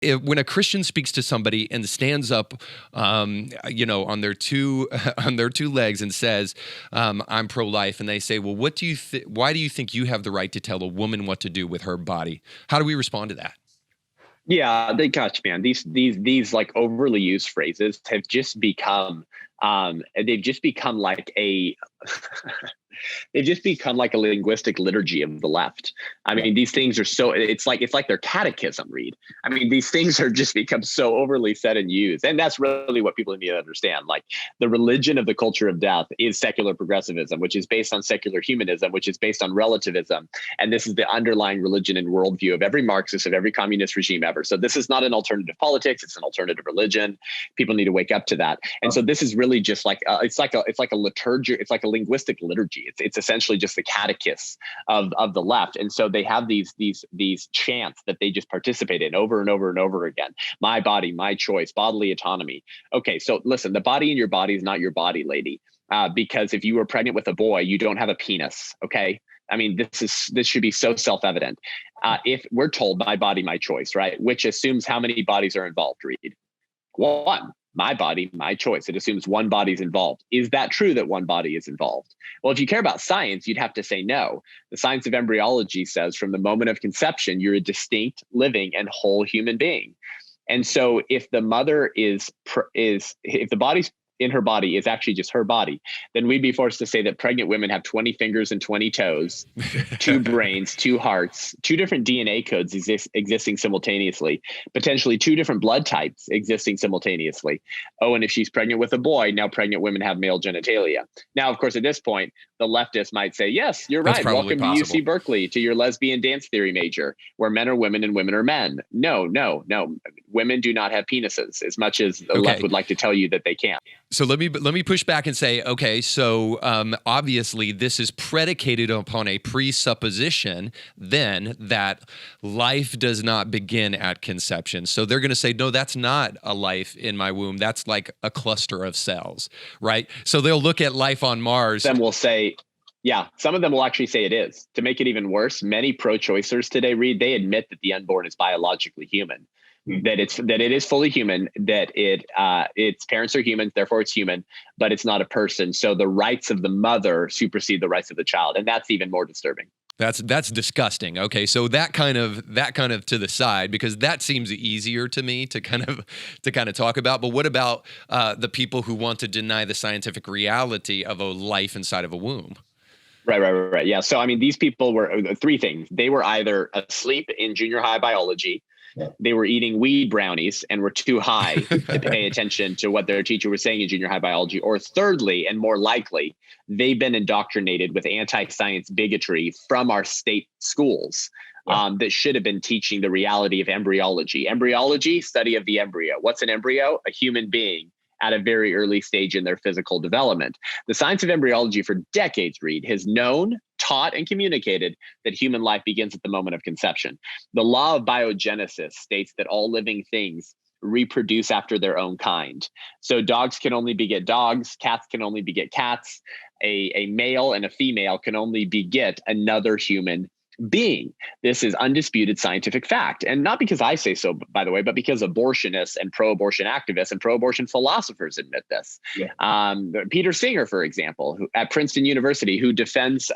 when a Christian speaks to somebody and stands up, on their two on their two legs and says, "I'm pro-life," and they say, "Well, what do you why do you think you have the right to tell a woman what to do with her body?" How do we respond to that? Yeah, they gosh, man. These like overly used phrases have just become they've just become like a they've just become like a linguistic liturgy of the left. I mean, these things are so it's like their catechism read. I mean, these things are just become so overly said and used. And that's really what people need to understand. Like the religion of the culture of death is secular progressivism, which is based on secular humanism, which is based on relativism. And this is the underlying religion and worldview of every Marxist, of every communist regime ever. So this is not an alternative politics, it's an alternative religion. People need to wake up to that. And so this is really just like it's like a liturgy, it's like a linguistic liturgy. It's essentially just the catechist of the left. And so they have these chants that they just participate in over and over and over again. My body, my choice, bodily autonomy. Okay, so listen, the body in your body is not your body, lady. Because if you were pregnant with a boy, you don't have a penis. Okay. I mean, this should be so self-evident. If we're told my body, my choice, right? Which assumes how many bodies are involved, Reed? One. My body, my choice. It assumes one body's involved. Is that true that one body is involved? Well, if you care about science, you'd have to say no. The science of embryology says from the moment of conception, you're a distinct, living, and whole human being. And so if the mother if the body's in her body is actually just her body, then we'd be forced to say that pregnant women have 20 fingers and 20 toes, two brains, two hearts, two different DNA codes existing simultaneously, potentially two different blood types existing simultaneously. Oh, and if she's pregnant with a boy, now pregnant women have male genitalia. Now, of course, at this point, the leftists might say, yes, you're right. Welcome to UC Berkeley, to your lesbian dance theory major, where men are women and women are men. No. Women do not have penises, as much as the left would like to tell you that they can. So let me push back and say, okay, so obviously this is predicated upon a presupposition then that life does not begin at conception. So they're going to say, no, that's not a life in my womb. That's like a cluster of cells, right? So they'll look at life on Mars. Some will say, yeah, some of them will actually say it is. To make it even worse, many pro-choicers today, Reed, they admit that the unborn is biologically human. That it is fully human, that its parents are humans, therefore it's human, but it's not a person. So the rights of the mother supersede the rights of the child, and that's even more disturbing. That's disgusting. Okay, so that kind of to the side, because that seems easier to me to kind of talk about. But what about the people who want to deny the scientific reality of a life inside of a womb? Right. Yeah. So I mean, these people were three things. They were either asleep in junior high biology. They were eating weed brownies and were too high to pay attention to what their teacher was saying in junior high biology. Or thirdly, and more likely, they've been indoctrinated with anti-science bigotry from our state schools that should have been teaching the reality of embryology. Embryology, study of the embryo. What's an embryo? A human being at a very early stage in their physical development. The science of embryology for decades, Reed, has known, taught, and communicated that human life begins at the moment of conception. The law of biogenesis states that all living things reproduce after their own kind. So dogs can only beget dogs, cats can only beget cats, a male and a female can only beget another human being. This is undisputed scientific fact. And not because I say so, by the way, but because abortionists and pro-abortion activists and pro-abortion philosophers admit this. Peter Singer, for example, who, at Princeton University, who defends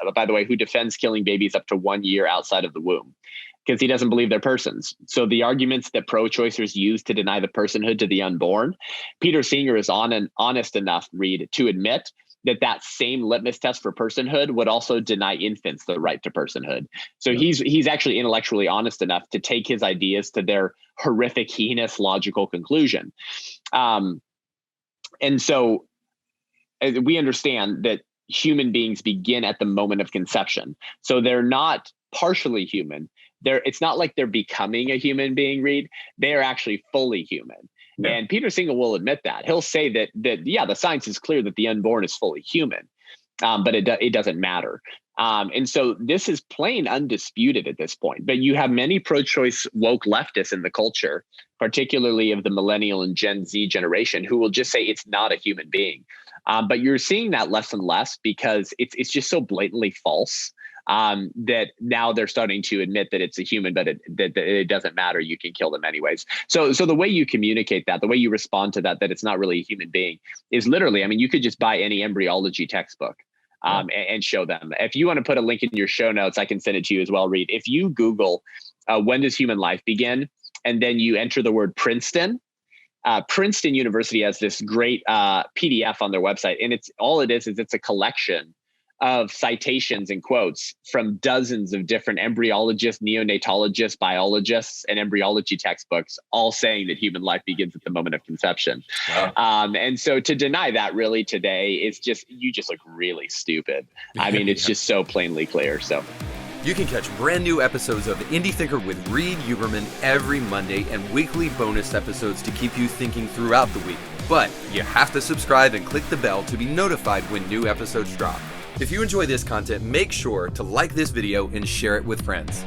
killing babies up to 1 year outside of the womb, because he doesn't believe they're persons. So the arguments that pro-choicers use to deny the personhood to the unborn, Peter Singer is honest enough, Reed, to admit that same litmus test for personhood would also deny infants the right to personhood. So he's actually intellectually honest enough to take his ideas to their horrific, heinous, logical conclusion. And so we understand that human beings begin at the moment of conception. So they're not partially human. It's not like they're becoming a human being, Reed. They are actually fully human. Yeah. And Peter Singer will admit that. He'll say that the science is clear that the unborn is fully human, but it doesn't matter. And so this is plain undisputed at this point. But you have many pro-choice woke leftists in the culture, particularly of the millennial and Gen Z generation, who will just say it's not a human being. But you're seeing that less and less because it's just so blatantly false. that now they're starting to admit that it's a human, but that it doesn't matter. You can kill them anyways. So the way you communicate that, the way you respond to that it's not really a human being is literally, I mean, you could just buy any embryology textbook and show them. If you want to put a link in your show notes, I can send it to you as well, Reed. If you Google, when does human life begin? And then you enter the word Princeton, Princeton University has this great PDF on their website. And it's a collection of citations and quotes from dozens of different embryologists, neonatologists, biologists, and embryology textbooks, all saying that human life begins at the moment of conception. Wow. And so to deny that really today is you just look really stupid. I mean, it's just so plainly clear. So you can catch brand new episodes of Indie Thinker with Reed Huberman every Monday and weekly bonus episodes to keep you thinking throughout the week. But you have to subscribe and click the bell to be notified when new episodes drop. If you enjoy this content, make sure to like this video and share it with friends.